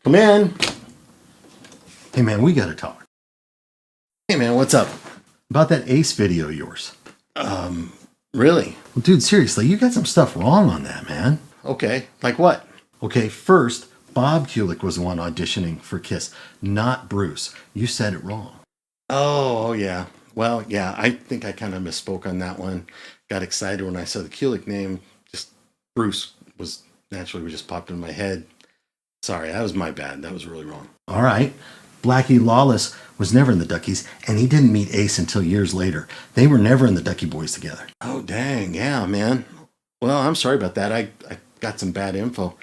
Come in. Hey, man, we got to talk. Hey, man, what's up? About that Ace video of yours. Really? Well, dude, seriously, you got some stuff wrong on that, man. Okay, like what? Okay, first, Bob Kulick was the one auditioning for Kiss, not Bruce. You said it wrong. Oh, yeah. Well, yeah, I think I kind of misspoke on that one. Got excited when I saw the Kulick name. Just Bruce was naturally just popped in my head. Sorry, that was my bad. That was really wrong. All right. Blackie Lawless was never in the Duckies, and he didn't meet Ace until years later. They were never in the Ducky Boys together. Oh, dang. Yeah, man. Well, I'm sorry about that. I got some bad info.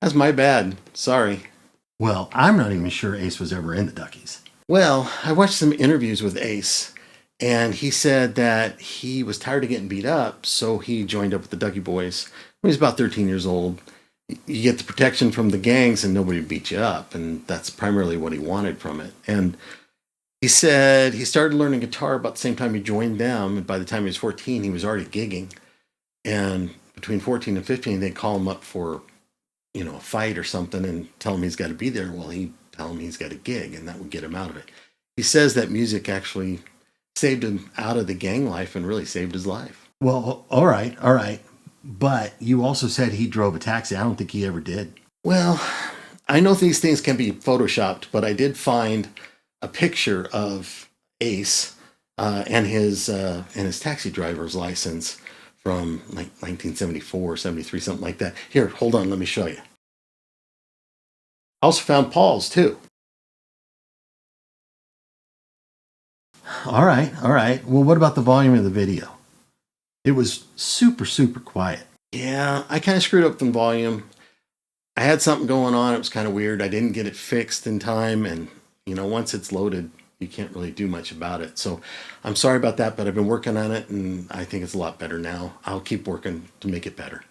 That's my bad. Sorry. Well, I'm not even sure Ace was ever in the Duckies. Well, I watched some interviews with Ace, and he said that he was tired of getting beat up, so he joined up with the Ducky Boys when he was about 13 years old. You get the protection from the gangs and nobody beat you up, and that's primarily what he wanted from it. And he said he started learning guitar about the same time he joined them, and by the time he was 14, he was already gigging. And between 14 and 15, they'd call him up for, a fight or something and tell him he's got to be there. Well, he'd tell him he's got a gig, and that would get him out of it. He says that music actually saved him out of the gang life and really saved his life. Well, all right. But you also said he drove a taxi. I don't think he ever did. Well, I know these things can be photoshopped, but I did find a picture of Ace and his taxi driver's license from like 1974 or 73, something like that. Here, hold on, let me show you. I also found Paul's too. All right. Well, what about the volume of the video? It was super, super quiet. Yeah, I kind of screwed up the volume. I had something going on. It was kind of weird. I didn't get it fixed in time. And, once it's loaded, you can't really do much about it. So I'm sorry about that, but I've been working on it, and I think it's a lot better now. I'll keep working to make it better.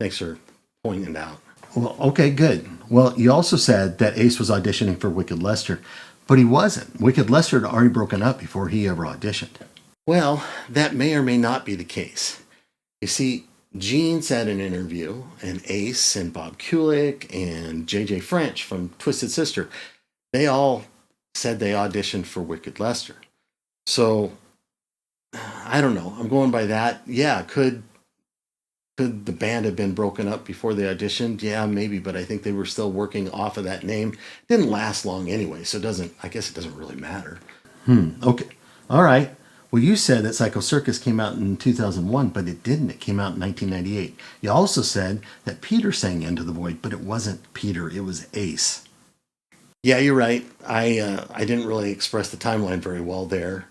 Thanks for pointing it out. Well, okay, good. Well, you also said that Ace was auditioning for Wicked Lester, but he wasn't. Wicked Lester had already broken up before he ever auditioned. Well, that may or may not be the case. You see, Gene said in an interview, and Ace and Bob Kulick and J.J. French from Twisted Sister, they all said they auditioned for Wicked Lester. So, I don't know. I'm going by that. Yeah, could the band have been broken up before they auditioned? Yeah, maybe, but I think they were still working off of that name. It didn't last long anyway, so I guess it doesn't really matter. Okay. All right. Well, you said that Psycho Circus came out in 2001, but it didn't. It came out in 1998. You also said that Peter sang Into the Void, but it wasn't Peter. It was Ace. Yeah, you're right. I didn't really express the timeline very well there.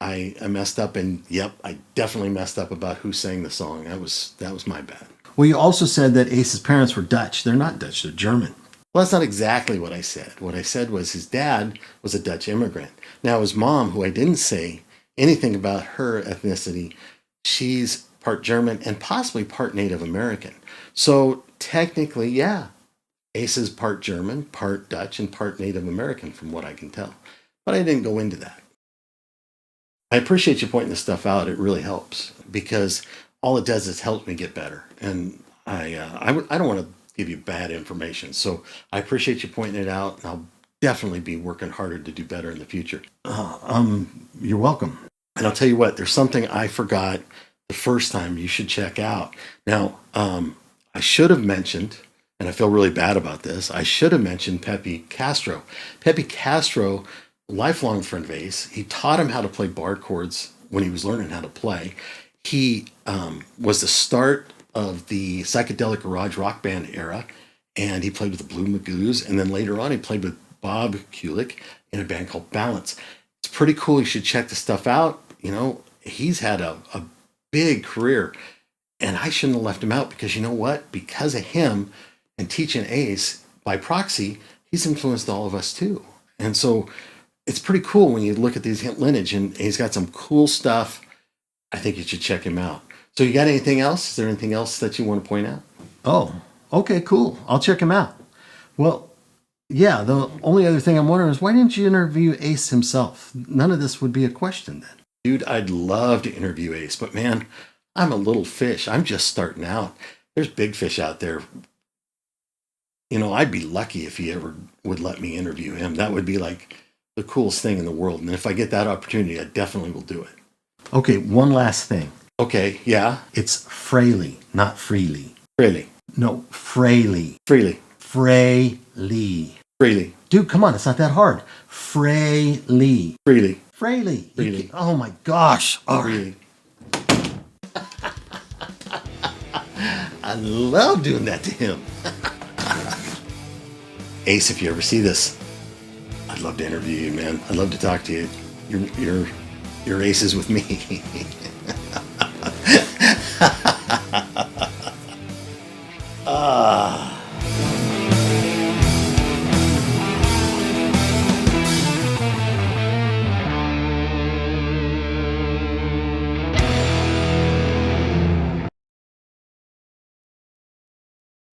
I messed up, and yep, I definitely messed up about who sang the song. That was my bad. Well, you also said that Ace's parents were Dutch. They're not Dutch. They're German. Well, that's not exactly what I said. What I said was his dad was a Dutch immigrant. Now, his mom, who I didn't say anything about her ethnicity, she's part German and possibly part Native American. So technically, yeah, Ace is part German, part Dutch, and part Native American from what I can tell. But I didn't go into that. I appreciate you pointing this stuff out. It really helps because all it does is help me get better. And I don't want to give you bad information. So I appreciate you pointing it out, and I'll definitely be working harder to do better in the future. You're welcome. And I'll tell you what, there's something I forgot the first time you should check out. Now, I should have mentioned, and I feel really bad about this, I should have mentioned Pepe Castro. Pepe Castro, lifelong friend of Ace, he taught him how to play bar chords when he was learning how to play. He was the start of the psychedelic garage rock band era, and he played with the Blue Magoos, and then later on he played with Bob Kulick in a band called Balance. It's pretty cool. You should check the stuff out. He's had a big career, and I shouldn't have left him out because you know what? Because of him and teaching Ace by proxy, he's influenced all of us too. And so it's pretty cool when you look at these lineage, and he's got some cool stuff. I think you should check him out. So you got anything else? Is there anything else that you want to point out? Oh, okay, cool. I'll check him out. Well, yeah, the only other thing I'm wondering is why didn't you interview Ace himself? None of this would be a question then. Dude, I'd love to interview Ace, but man, I'm a little fish. I'm just starting out. There's big fish out there I'd be lucky if he ever would let me interview him. That would be like the coolest thing in the world. And if I get that opportunity, I definitely will do it. Okay, one last thing. Okay, yeah. It's Frehley, not Frehley. Frehley. No, Frehley. Frehley. Frehley. Frehley. Dude, come on, it's not that hard. Frehley. Frehley. Frehley. Frehley. Oh my gosh. All right. I love doing that to him. Ace, if you ever see this, I'd love to interview you, man. I'd love to talk to you. You're aces with me. Ah.